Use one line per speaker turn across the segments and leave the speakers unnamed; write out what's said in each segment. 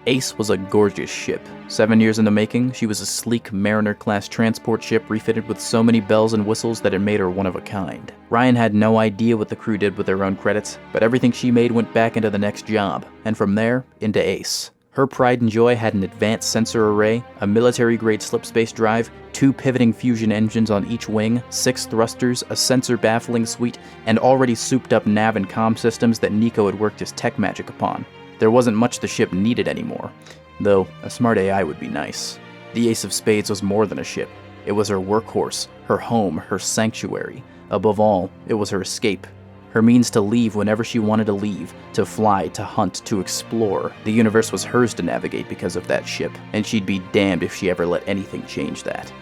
Ace was a gorgeous ship. 7 years in the making, she was a sleek Mariner-class transport ship refitted with so many bells and whistles that it made her one of a kind. Ryan had no idea what the crew did with their own credits, but everything she made went back into the next job, and from there, into Ace. Her pride and joy had an advanced sensor array, a military-grade slipspace drive, 2 pivoting fusion engines on each wing, 6 thrusters, a sensor baffling suite, and already souped-up nav and comm systems that Nico had worked his tech magic upon. There wasn't much the ship needed anymore, though a smart AI would be nice. The Ace of Spades was more than a ship. It was her workhorse, her home, her sanctuary. Above all, it was her escape. Her means to leave whenever she wanted to leave, to fly, to hunt, to explore. The universe was hers to navigate because of that ship, and she'd be damned if she ever let anything change that.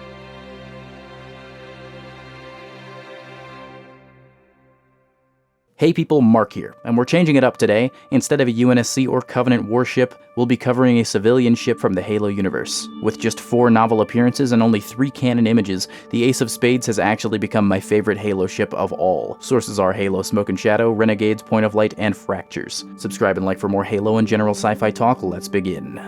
Hey people, Mark here, and we're changing it up today. Instead of a UNSC or Covenant warship, we'll be covering a civilian ship from the Halo universe. With just 4 novel appearances and only 3 canon images, the Ace of Spades has actually become my favorite Halo ship of all. Sources are Halo Smoke and Shadow, Renegades, Point of Light, and Fractures. Subscribe and like for more Halo and general sci-fi talk. Let's begin.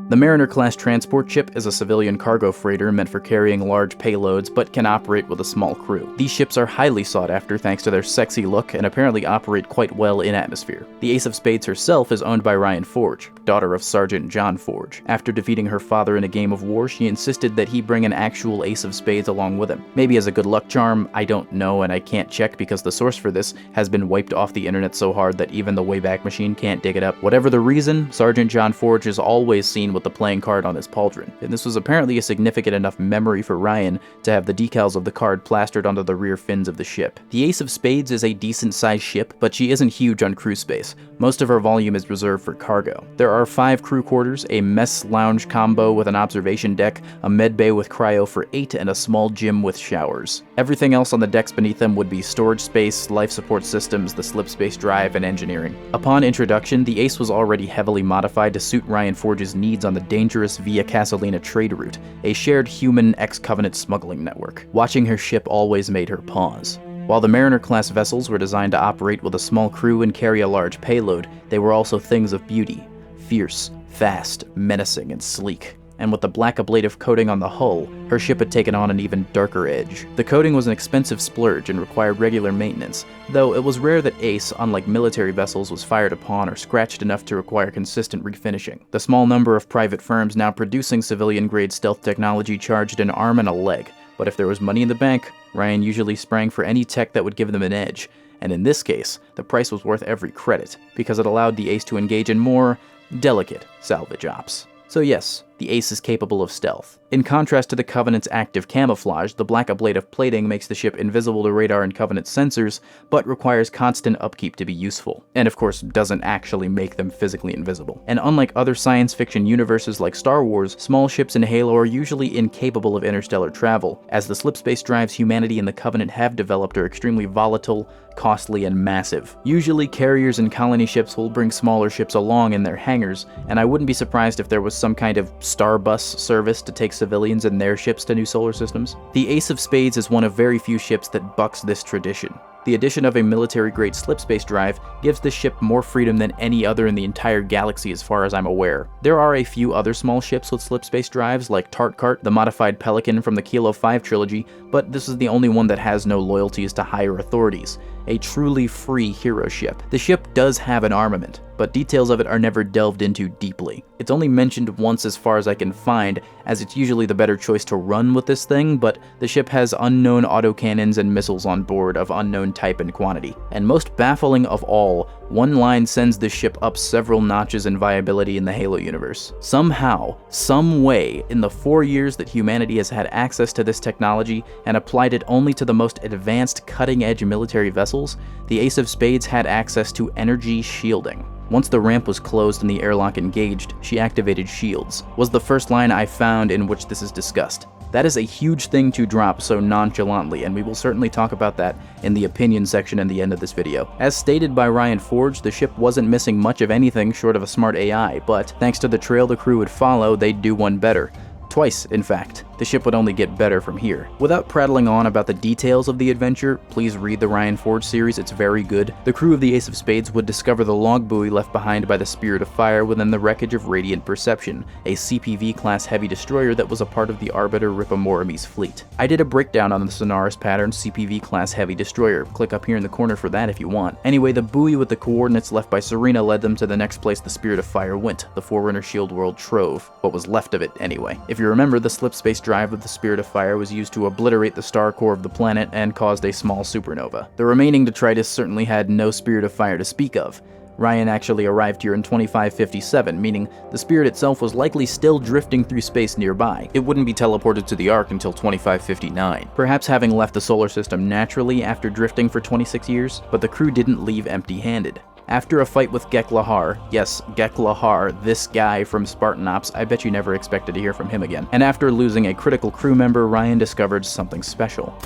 The Mariner-class transport ship is a civilian cargo freighter meant for carrying large payloads, but can operate with a small crew. These ships are highly sought after thanks to their sexy look and apparently operate quite well in atmosphere. The Ace of Spades herself is owned by Ryan Forge, daughter of Sergeant John Forge. After defeating her father in a game of war, she insisted that he bring an actual Ace of Spades along with him. Maybe as a good luck charm, I don't know and I can't check because the source for this has been wiped off the internet so hard that even the Wayback Machine can't dig it up. Whatever the reason, Sergeant John Forge is always seen with the playing card on his pauldron, and this was apparently a significant enough memory for Ryan to have the decals of the card plastered onto the rear fins of the ship. The Ace of Spades is a decent-sized ship, but she isn't huge on crew space. Most of her volume is reserved for cargo. There are 5 crew quarters, a mess lounge combo with an observation deck, a med bay with cryo for 8, and a small gym with showers. Everything else on the decks beneath them would be storage space, life support systems, the slipspace drive, and engineering. Upon introduction, the Ace was already heavily modified to suit Ryan Forge's needs on the dangerous Via Casalina trade route, a shared human ex-Covenant smuggling network. Watching her ship always made her pause. While the Mariner-class vessels were designed to operate with a small crew and carry a large payload, they were also things of beauty. Fierce, fast, menacing, and sleek. And with the black ablative coating on the hull, her ship had taken on an even darker edge. The coating was an expensive splurge and required regular maintenance, though it was rare that Ace, unlike military vessels, was fired upon or scratched enough to require consistent refinishing. The small number of private firms now producing civilian-grade stealth technology charged an arm and a leg, but if there was money in the bank, Ryan usually sprang for any tech that would give them an edge, and in this case, the price was worth every credit, because it allowed the Ace to engage in more delicate salvage ops. So yes, the Ace is capable of stealth. In contrast to the Covenant's active camouflage, the black ablative plating makes the ship invisible to radar and Covenant sensors, but requires constant upkeep to be useful. And of course, doesn't actually make them physically invisible. And unlike other science fiction universes like Star Wars, small ships in Halo are usually incapable of interstellar travel, as the slipspace drives humanity and the Covenant have developed are extremely volatile, costly, and massive. Usually carriers and colony ships will bring smaller ships along in their hangars, and I wouldn't be surprised if there was some kind of Starbus service to take civilians and their ships to new solar systems. The Ace of Spades is one of very few ships that bucks this tradition. The addition of a military-grade slipspace drive gives this ship more freedom than any other in the entire galaxy as far as I'm aware. There are a few other small ships with slipspace drives like Tartkart, the modified Pelican from the Kilo 5 trilogy, but this is the only one that has no loyalties to higher authorities. A truly free hero ship. The ship does have an armament, but details of it are never delved into deeply. It's only mentioned once as far as I can find, as it's usually the better choice to run with this thing, but the ship has unknown autocannons and missiles on board of unknown type and quantity. And most baffling of all, one line sends this ship up several notches in viability in the Halo universe. Somehow, some way, in the 4 years that humanity has had access to this technology and applied it only to the most advanced cutting-edge military vessels, the Ace of Spades had access to energy shielding. Once the ramp was closed and the airlock engaged, she activated shields, was the first line I found in which this is discussed. That is a huge thing to drop so nonchalantly, and we will certainly talk about that in the opinion section in the end of this video. As stated by Ryan Forge, the ship wasn't missing much of anything short of a smart AI, but thanks to the trail the crew would follow, they'd do one better. Twice, in fact. The ship would only get better from here. Without prattling on about the details of the adventure, please read the Ryan Forge series, it's very good. The crew of the Ace of Spades would discover the log buoy left behind by the Spirit of Fire within the wreckage of Radiant Perception, a CPV-class heavy destroyer that was a part of the Arbiter Ripamorami's fleet. I did a breakdown on the Sonaris pattern CPV-class heavy destroyer. Click up here in the corner for that if you want. Anyway, the buoy with the coordinates left by Serena led them to the next place the Spirit of Fire went, the Forerunner shield world Trove. What was left of it, anyway. If you remember, the slipspace drive of the Spirit of Fire was used to obliterate the star core of the planet and caused a small supernova. The remaining detritus certainly had no Spirit of Fire to speak of. Ryan actually arrived here in 2557, meaning the Spirit itself was likely still drifting through space nearby. It wouldn't be teleported to the Ark until 2559, perhaps having left the solar system naturally after drifting for 26 years, but the crew didn't leave empty-handed. After a fight with Gek Lahar, yes, Gek Lahar, this guy from Spartan Ops, I bet you never expected to hear from him again, and after losing a critical crew member, Ryan discovered something special.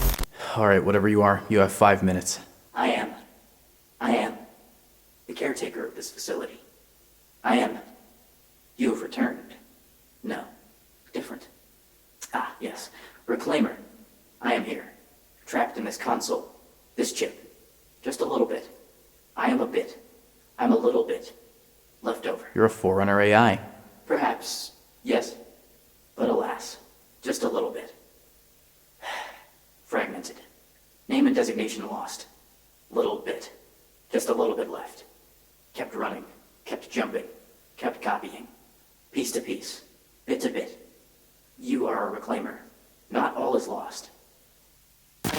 Alright, whatever you are, you have 5 minutes.
I am the caretaker of this facility. You have returned. No, different. Ah, yes, Reclaimer. I am here, trapped in this console, this chip. Just a little bit. I'm a little bit left over.
You're a Forerunner AI.
Perhaps, yes, but alas, just a little bit. Fragmented. Name and designation lost. Little bit. Just a little bit left. Kept running, kept jumping, kept copying. Piece to piece, bit to bit. You are a Reclaimer. Not all is lost.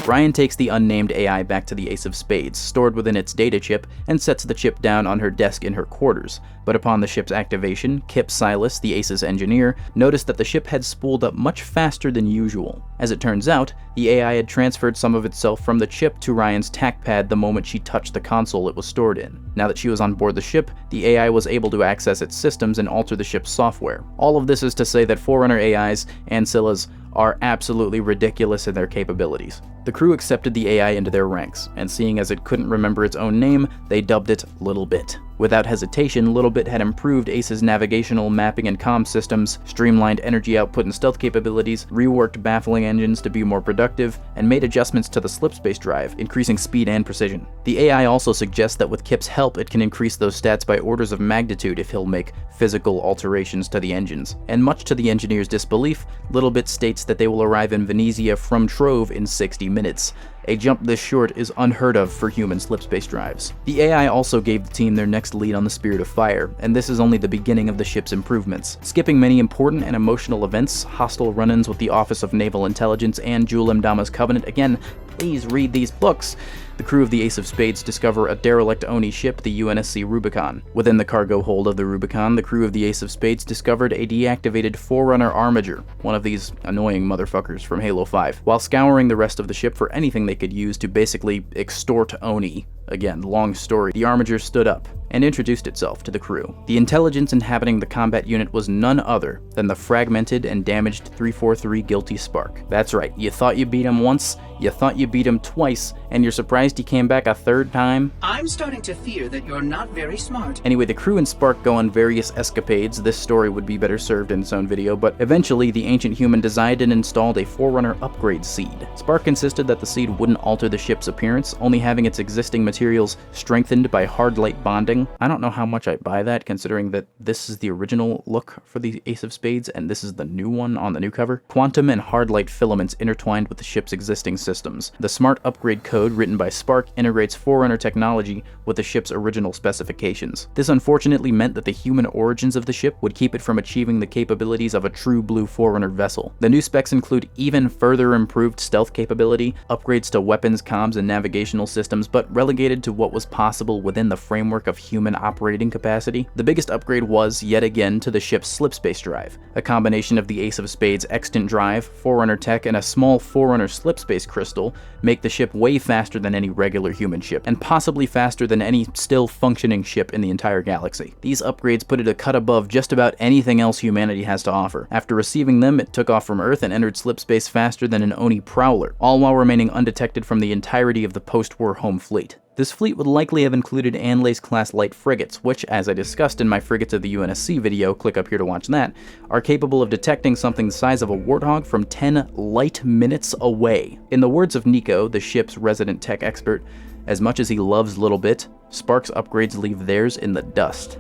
Ryan takes the unnamed AI back to the Ace of Spades, stored within its data chip, and sets the chip down on her desk in her quarters. But upon the ship's activation, Kip Silas, the Ace's engineer, noticed that the ship had spooled up much faster than usual. As it turns out, the AI had transferred some of itself from the chip to Ryan's tac pad the moment she touched the console it was stored in. Now that she was on board the ship, the AI was able to access its systems and alter the ship's software. All of this is to say that Forerunner AIs and Scylla's are absolutely ridiculous in their capabilities. The crew accepted the AI into their ranks, and seeing as it couldn't remember its own name, they dubbed it Little Bit. Without hesitation, Little Bit had improved Ace's navigational, mapping, and comm systems, streamlined energy output and stealth capabilities, reworked baffling engines to be more productive, and made adjustments to the slipspace drive, increasing speed and precision. The AI also suggests that with Kip's help, it can increase those stats by orders of magnitude if he'll make physical alterations to the engines. And much to the engineer's disbelief, Little Bit states that they will arrive in Venezia from Trove in 60 minutes. A jump this short is unheard of for human slipspace drives. The AI also gave the team their next lead on the Spirit of Fire, and this is only the beginning of the ship's improvements. Skipping many important and emotional events, hostile run-ins with the Office of Naval Intelligence and Jul 'Mdama's Covenant, again, please read these books. The crew of the Ace of Spades discover a derelict Oni ship, the UNSC Rubicon. Within the cargo hold of the Rubicon, the crew of the Ace of Spades discovered a deactivated Forerunner Armiger, one of these annoying motherfuckers from Halo 5, while scouring the rest of the ship for anything they could use to basically extort Oni. Again, long story. The Armiger stood up and introduced itself to the crew. The intelligence inhabiting the combat unit was none other than the fragmented and damaged 343 Guilty Spark. That's right, you thought you beat him once, you thought you beat him twice, and you're surprised he came back a third time?
I'm starting to fear that you're not very smart.
Anyway, the crew and Spark go on various escapades. This story would be better served in its own video, but eventually the ancient human designed and installed a Forerunner upgrade seed. Spark insisted that the seed wouldn't alter the ship's appearance, only having its existing materials strengthened by hard light bonding. I don't know how much I buy that, considering that this is the original look for the Ace of Spades, and this is the new one on the new cover. Quantum and hard light filaments intertwined with the ship's existing systems. The smart upgrade code written by Spark integrates Forerunner technology with the ship's original specifications. This unfortunately meant that the human origins of the ship would keep it from achieving the capabilities of a true blue Forerunner vessel. The new specs include even further improved stealth capability, upgrades to weapons, comms, and navigational systems, but relegated to what was possible within the framework of human operating capacity. The biggest upgrade was, yet again, to the ship's slipspace drive. A combination of the Ace of Spades extant drive, Forerunner tech, and a small Forerunner slipspace crystal make the ship way faster than any regular human ship, and possibly faster than any still functioning ship in the entire galaxy. These upgrades put it a cut above just about anything else humanity has to offer. After receiving them, it took off from Earth and entered slipspace faster than an Oni prowler, all while remaining undetected from the entirety of the post-war home fleet. This fleet would likely have included Anlace-class light frigates, which, as I discussed in my Frigates of the UNSC video, click up here to watch that, are capable of detecting something the size of a warthog from 10 light minutes away. In the words of Nico, the ship's resident tech expert, as much as he loves Little Bit, Spark's upgrades leave theirs in the dust.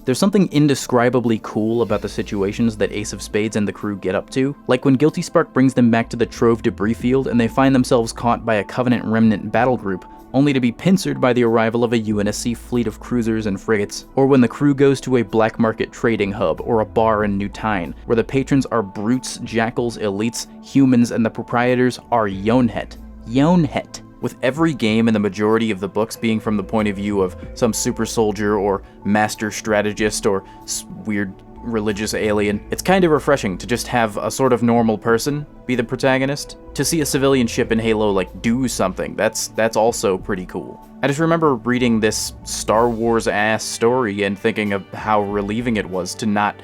There's something indescribably cool about the situations that Ace of Spades and the crew get up to, like when Guilty Spark brings them back to the Trove debris field and they find themselves caught by a Covenant remnant battle group, only to be pincered by the arrival of a UNSC fleet of cruisers and frigates, or when the crew goes to a black market trading hub or a bar in New Tyne, where the patrons are brutes, jackals, elites, humans, and the proprietors are Yonhet. Yonhet. With every game and the majority of the books being from the point of view of some super soldier or master strategist or weird religious alien, it's kind of refreshing to just have a sort of normal person be the protagonist. To see a civilian ship in Halo like do something, that's also pretty cool. I just remember reading this Star Wars-ass story and thinking of how relieving it was to not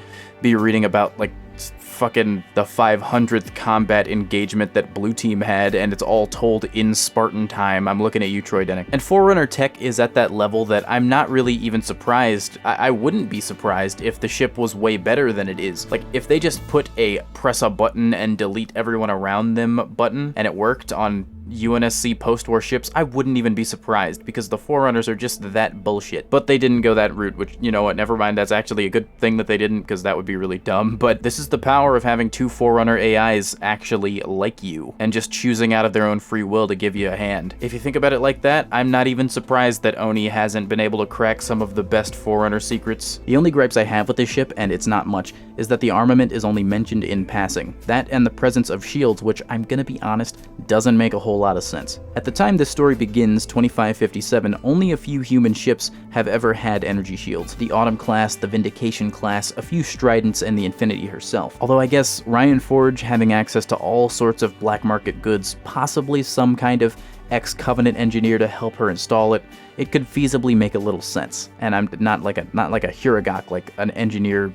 be reading about like fucking the 500th combat engagement that Blue Team had, and it's all told in Spartan time. I'm looking at you, Troy Dennick. And Forerunner tech is at that level that I'm not really even surprised. I wouldn't be surprised if the ship was way better than it is. Like, if they just put a press a button and delete everyone around them button, and it worked on UNSC post-war ships, I wouldn't even be surprised, because the Forerunners are just that bullshit. But they didn't go that route, which, you know what, never mind, that's actually a good thing that they didn't, because that would be really dumb. But this is the power of having two Forerunner AIs actually like you, and just choosing out of their own free will to give you a hand. If you think about it like that, I'm not even surprised that Oni hasn't been able to crack some of the best Forerunner secrets. The only gripes I have with this ship, and it's not much, is that the armament is only mentioned in passing. That and the presence of shields, which, I'm gonna be honest, doesn't make a whole lot of sense. At the time this story begins, 2557, only a few human ships have ever had energy shields. The Autumn class, the Vindication class, a few Stridents, and the Infinity herself. Although I guess Ryan Forge having access to all sorts of black market goods, possibly some kind of ex-Covenant engineer to help her install it, it could feasibly make a little sense. And I'm not like a Huragok, like an engineer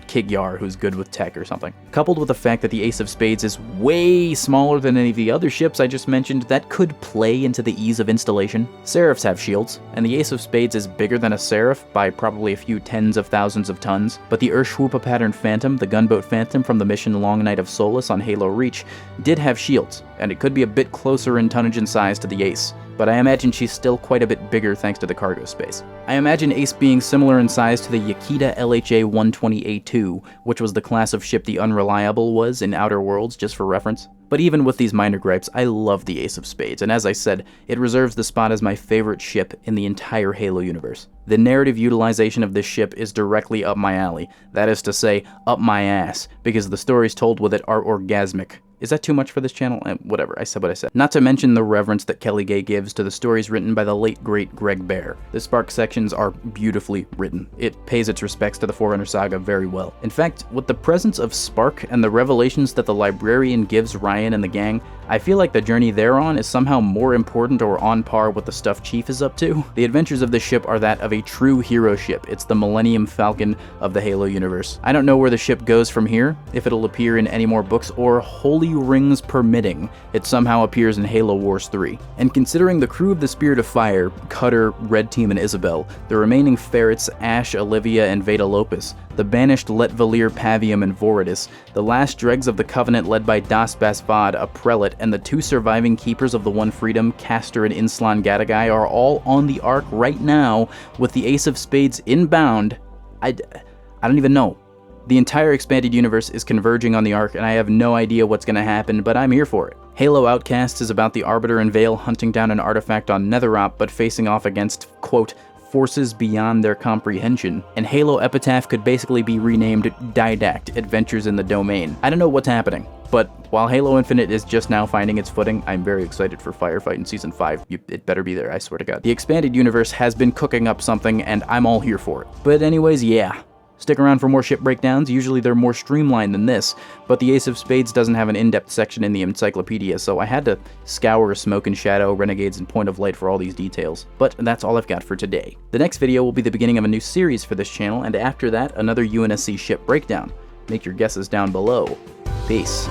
Kigyar who's good with tech or something. Coupled with the fact that the Ace of Spades is way smaller than any of the other ships I just mentioned, that could play into the ease of installation. Seraphs have shields, and the Ace of Spades is bigger than a Seraph by probably a few tens of thousands of tons, but the Urshwoopa pattern Phantom, the gunboat Phantom from the mission Long Night of Solace on Halo Reach, did have shields, and it could be a bit closer in tonnage and size to the Ace, but I imagine she's still quite a bit bigger thanks to the cargo space. I imagine Ace being similar in size to the Yakita LHA-120A2, which was the class of ship the Unreliable was in Outer Worlds, just for reference. But even with these minor gripes, I love the Ace of Spades, and as I said, it reserves the spot as my favorite ship in the entire Halo universe. The narrative utilization of this ship is directly up my alley, that is to say, up my ass, because the stories told with it are orgasmic. Is that too much for this channel? Whatever, I said what I said. Not to mention the reverence that Kelly Gay gives to the stories written by the late, great Greg Bear. The Spark sections are beautifully written. It pays its respects to the Forerunner saga very well. In fact, with the presence of Spark and the revelations that the librarian gives Ryan and the gang, I feel like the journey they're on is somehow more important or on par with the stuff Chief is up to. The adventures of this ship are that of a true hero ship. It's the Millennium Falcon of the Halo universe. I don't know where the ship goes from here, if it'll appear in any more books, or Holy Rings permitting, it somehow appears in Halo Wars 3. And considering the crew of the Spirit of Fire, Cutter, Red Team, and Isabel, the remaining ferrets Ash, Olivia, and Veda Lopez, the banished Letvalir, Pavium, and Voridus, the last dregs of the Covenant led by Das Basvad, a prelate, and the two surviving keepers of the One Freedom, Castor and Inslan Gadagai, are all on the Ark right now, with the Ace of Spades inbound. I don't even know. The entire expanded universe is converging on the Ark, and I have no idea what's going to happen, but I'm here for it. Halo Outcasts is about the Arbiter and Vale hunting down an artifact on Netherop, but facing off against, quote, forces beyond their comprehension, and Halo Epitaph could basically be renamed Didact, Adventures in the Domain. I don't know what's happening, but while Halo Infinite is just now finding its footing, I'm very excited for Firefight in Season 5. It better be there, I swear to God. The expanded universe has been cooking up something, and I'm all here for it. But anyways, yeah. Stick around for more ship breakdowns. Usually they're more streamlined than this, but the Ace of Spades doesn't have an in-depth section in the encyclopedia, so I had to scour Smoke and Shadow, Renegades, and Point of Light for all these details. But that's all I've got for today. The next video will be the beginning of a new series for this channel, and after that, another UNSC ship breakdown. Make your guesses down below. Peace.